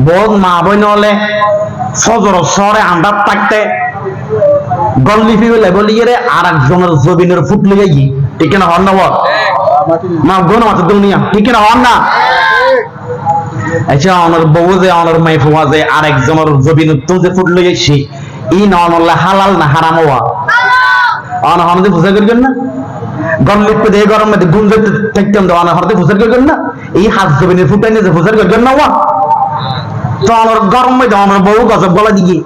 বোন মা বই নহলে ফজর সরে আন্দাজ থাকতে গল্লি ফিলে বলিয়ে রে আর একজনের জবিনের ফুট লিয়ে গিয়ে ঠিক না হন না বল মা গোন মাত্র দুনিয়া ঠিক না হন না আচ্ছা আমার বউ যে আমার মাই ফুয়া যে আর একজনের জবিনের তুম যে ফুট লিয়ে গেছি ই নরমাল্লা হালাল না হারাম হওয়া হনদে বুঝা করবেন না গল্লি পে দিয়ে গরম মধ্যে গুঞ্জ থাকতাম দেওয়া হনদে বুঝা করবেন না এই হাত জবিনের ফুটাই নিয়ে যে বুঝা করবেন না ওয়া তো আমার গরম মধ্যে আমার বউ গজব গলা দিকে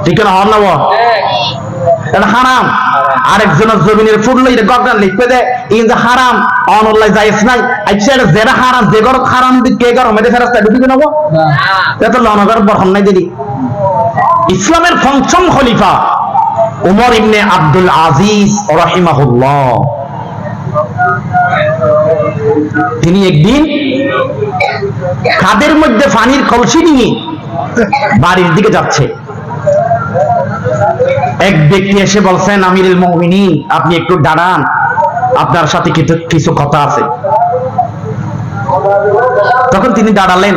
ঠিক না হন না ওয়া এটা হারাম আরেকজনের জমিনের ফুটলো এটা গগন লিখতে দেয় কিন্তু হারাম অনলাই যাইস নাই আচ্ছা এটা যেটা হারাম যে গর হারাম কে গরম মধ্যে ফেরাস্তা ঢুকিয়ে নেবো এটা লনগর বরহন নাই দিদি ইসলামের পঞ্চম খলিফা উমর ইবনে আব্দুল আজিজ রাহিমাহুল্লাহ তিনি একদিন কাদের মধ্যে পানির কলসি নিয়ে বাড়ির দিকে যাচ্ছে এক ব্যক্তি এসে বলছেন আমিরুল মুমিনিন আপনি একটু দাঁড়ান আপনার সাথে কিছু কথা আছে তখন তিনি দাঁড়ালেন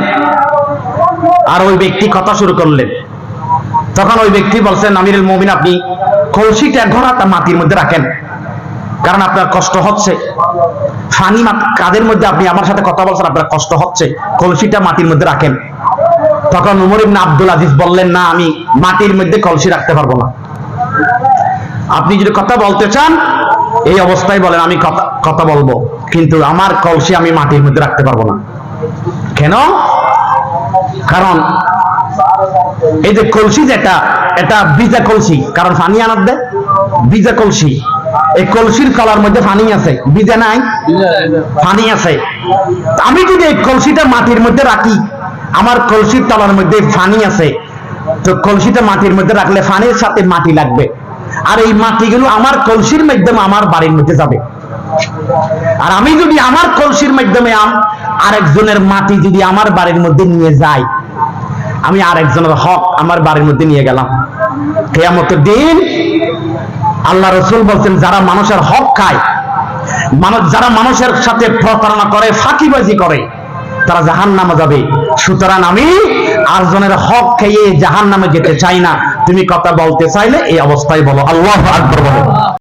আর ওই ব্যক্তি কথা শুরু করলেন তখন ওই ব্যক্তি বলছেন আমিরুল মুমিন আপনি কলসিটা ঘোড়াটা মাটির মধ্যে রাখেন কারণ আপনার কষ্ট হচ্ছে ফানি কাদের মধ্যে আপনি আমার সাথে কথা বলছেন আপনার কষ্ট হচ্ছে কলসিটা মাটির মধ্যে রাখেন তখন উমর ইবনে আব্দুল আজিজ বললেন না আমি মাটির মধ্যে কলসি রাখতে পারবো না আপনি যদি কথা বলতে চান এই অবস্থায় বলেন আমি কথা বলবো কিন্তু আমার কলসি আমি মাটির মধ্যে রাখতে পারবো না কেন কারণ এই যে কলসি যেটা এটা ভিজা কলসি কারণ পানি আনার দেয় ভিজা কলসি এই কলসির তলার মধ্যে পানি আছে ভিজা নাই পানি আছে আমি যদি এই কলসিটা মাটির মধ্যে রাখি আমার কলসির তলার মধ্যে পানি আছে তো কলসিটা মাটির মধ্যে রাখলে পানির সাথে মাটি লাগবে আর এই মাটিগুলো আমার কলসির মাধ্যমে আমার বাড়ির মধ্যে যাবে আর আমি যদি আমার কলসির মাধ্যমে আরেকজনের মাটি যদি আমার বাড়ির মধ্যে নিয়ে যাই আমি আরেকজনের হক আমার বাড়ির মধ্যে নিয়ে গেলাম কিয়ামতের দিন আল্লাহ রাসূল বলছেন যারা মানুষের হক খায় যারা মানুষের সাথে প্রতারণা করে ফাঁকিবাজি করে তারা জাহান্নামে যাবে সুতরাং আমি আরেকজনের হক খেয়ে জাহান্নামে যেতে চাই না তুমি কথা বলতে চাইলে এই অবস্থায় বলো আল্লাহু আকবার বলো